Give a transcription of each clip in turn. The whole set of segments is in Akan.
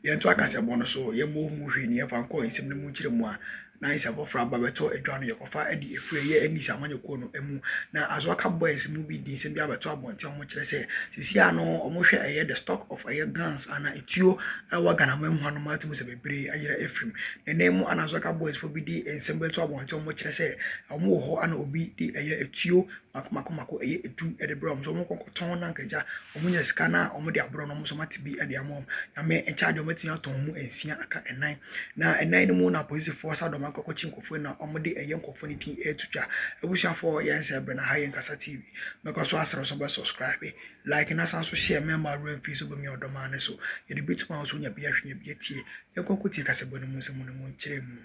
Yen to akase bono so ye mo mu hwe ne fa nko nsem ne mu nkire mu a na isa bofra ba beto adwa no ye kofa edi efure ye anisa amanye ko no emu na azo aka boys mu bi din se bi abeto abonte omo kire se sisi ano omo hwe eye the stock of eye guns ana etuo wa gana mem hanu matimu se bebre ayira efrim ene mu ana azo aka boys fo bi di ensem beto abonte omo kire se omo ho ana obi di eye etuo mako eye edu e de brom so omo konkoton na nkaja omo nya sika na omo de abro no omo so matibi e de amom na me encha omo tin aton mu ensia aka enan na enan no mu na police force adoma kokochi nkofo na omode eye nkofo ni tin etutwa ebusuafo yense bre na haye nkasa tv meko so asere so be subscribe like na san so share member run free so be me odoma ne so ye de bituma so nya bia hwenya bia tie ye kokoti kasebo no mu se mu no mu nkire mu.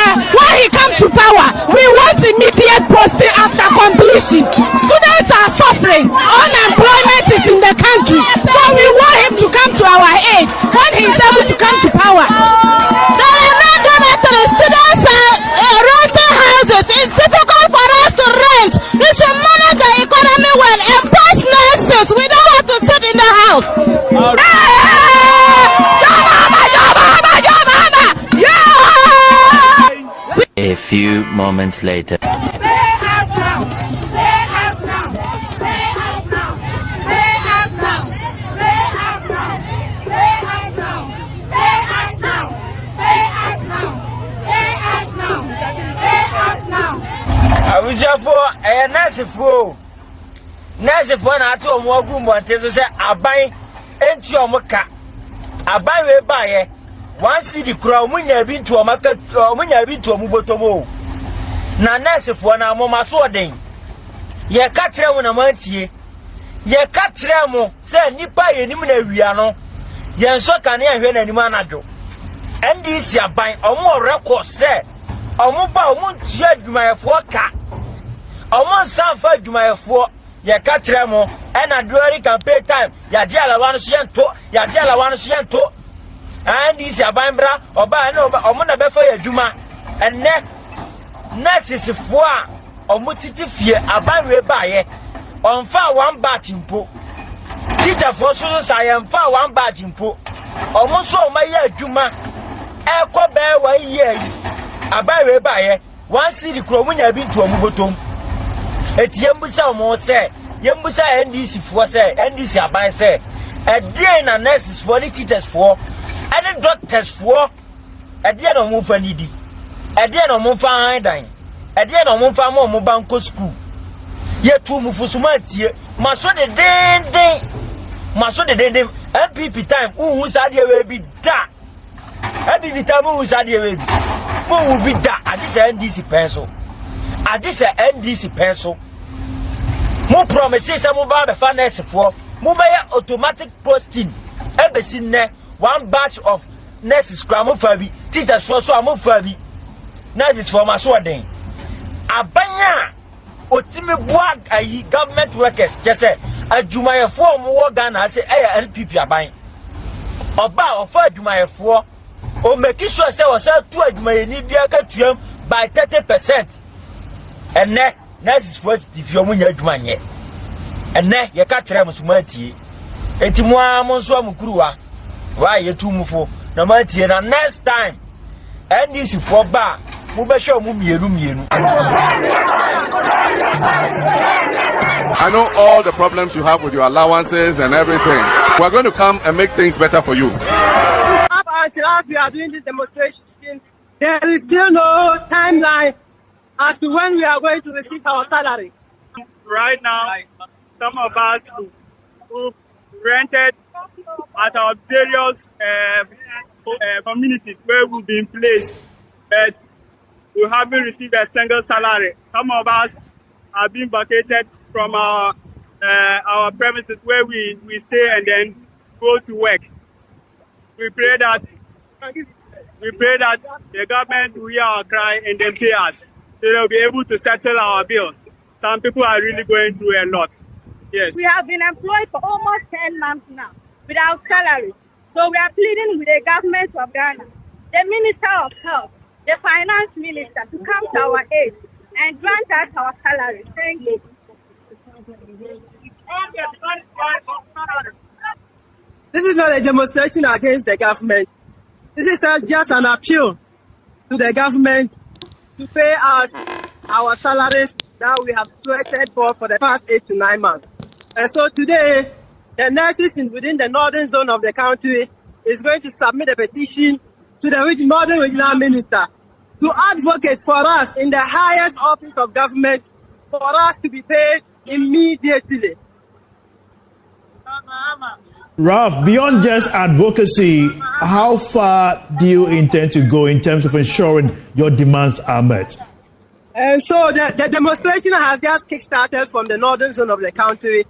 When he come to power, we want immediate posting after completion. Students are suffering. Unemployment is in the country. So we want him to come to our aid when he is able to come to power. They are not donatory. Students are renting houses. It's difficult for us to rent. We should manage the economy well and post nurses. We don't want to sit in the house. A few moments later. I wish you for a nice fool. Nice fun at home, walk room, and tell us I buy into your mocha. I buy way by one city crown when you have been to a market or when you have been to a mubotomo. Na nice for an amoma swording. Ye catch them when a month ye. Ye catch them, say Nipa and Nimuno. Yen so can hear any manado. And this ya buy or more record, say. Omuba omuntie dwumayefo ka omunsanfa dwumayefo ye ka kire mo na during campaign time ya de alawa no so yento and this abambra oba na omo na befa ya dwuma enne nurses fo a omutiti fie abanwe baaye onfa one batch mpo teacher for so science one batch mpo omo so omaye adwuma ekobe 1 year abawe baye one city kro munya bi to omubotom etiyembusa omo se yembusa NDC fo se NDC aban se edie na nurses for the teachers for and doctors for edie no mu fa nidi edie no mu fa dan edie no mu fa mo banko school yetu mu fusuma tie maso de den MPP time uhu sadie we bi da MPP time uhu sadie we bi will be that at this NDC pencil. At this NDC pencil. More promises some mobile finance for mobile automatic posting. Embassy ne one batch of nurses grammar fabi, teachers for so among fabi. Nurses for my swording. Abanya Otimi Buag a government workers just say a Jumaya 4 more gun I say a LPP are buying. Oba or 4 Jumaya 4. O make sure say was to adwuma ni bia ka tuam by 30%. And next is what if you munya adwuma nye. Enne ye ka kire musuma tie. Enti mo amonso amkuruwa. Wa ye tumufo na ma tie na next time. And this for ba mo be show mo mienu. I know all the problems you have with your allowances and everything. We're going to come and make things better for you. Until as we are doing this demonstration, there is still no timeline as to when we are going to receive our salary. Right now, some of us who rented at our various communities where we've been placed, but we haven't received a single salary. Some of us have been vacated from our premises where we stay and then go to work. We pray that the government will hear our cry and then pay us. So they'll be able to settle our bills. Some people are really going through a lot. Yes. We have been employed for almost 10 months now without salaries. So we are pleading with the government of Ghana, the Minister of Health, the Finance Minister to come to our aid and grant us our salaries. Thank you. not a demonstration against the government. This is just an appeal to the government to pay us our salaries that we have sweated for the past 8 to 9 months. And so today, the nurses within the northern zone of the country is going to submit a petition to the northern regional minister to advocate for us in the highest office of government for us to be paid immediately. Ralph, beyond just advocacy, how far do you intend to go in terms of ensuring your demands are met? And so the demonstration has just kick-started from the northern zone of the country.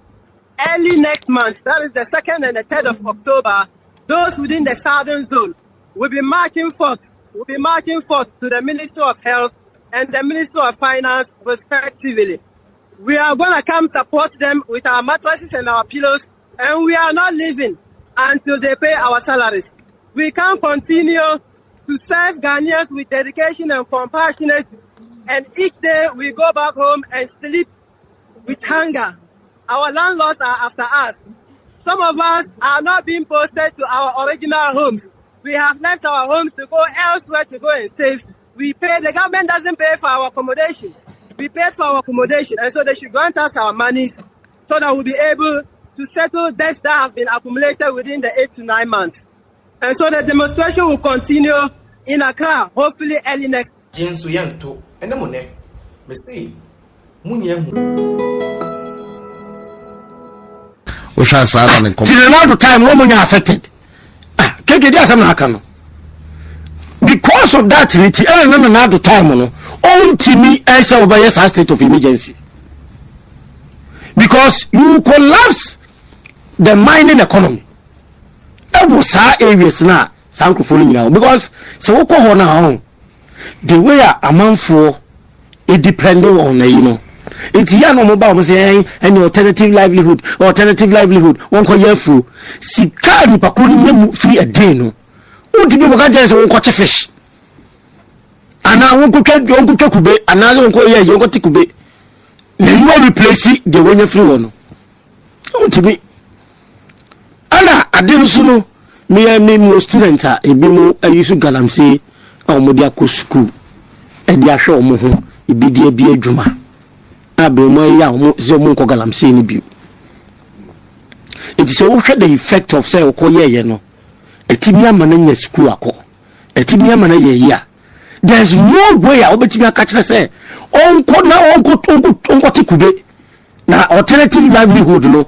Early next month, that is the 2nd and the 3rd of October, those within the southern zone will be marching forth to the Ministry of Health and the Ministry of Finance, respectively. We are going to come support them with our mattresses and our pillows, and we are not leaving until they pay our salaries. We can't continue to serve Ghanaians with dedication and compassionate, and each day we go back home and sleep with hunger. Our landlords are after us. Some of us are not being posted to our original homes. We have left our homes to go elsewhere to go and save. We pay, the government doesn't pay for our accommodation. We pay for our accommodation, and so they should grant us our monies so that we'll be able to settle debts that have been accumulated within the 8 to 9 months. And so the demonstration will continue in Accra, hopefully early next. Time woman affected. Because of that, another time me as a state of emergency. Because you collapse the mining economy. Was areas now, because so the way a man for it depends on it's no mobile saying any alternative livelihood. One call year through. Sikari pakuni free a day no. Would be just one catch fish. And now one could kube, another one call ye, you got to kube. The more replace the one you free one. To me. Anna, I didn't know me student a bimu a use galam say Modiako school. And ya show mo ibidi be a juma. It is also the effect of say okoye no etibia mananya school akọ etibia mananya ya there's no way I obetibia catch say onko tikube na alternative livelihood no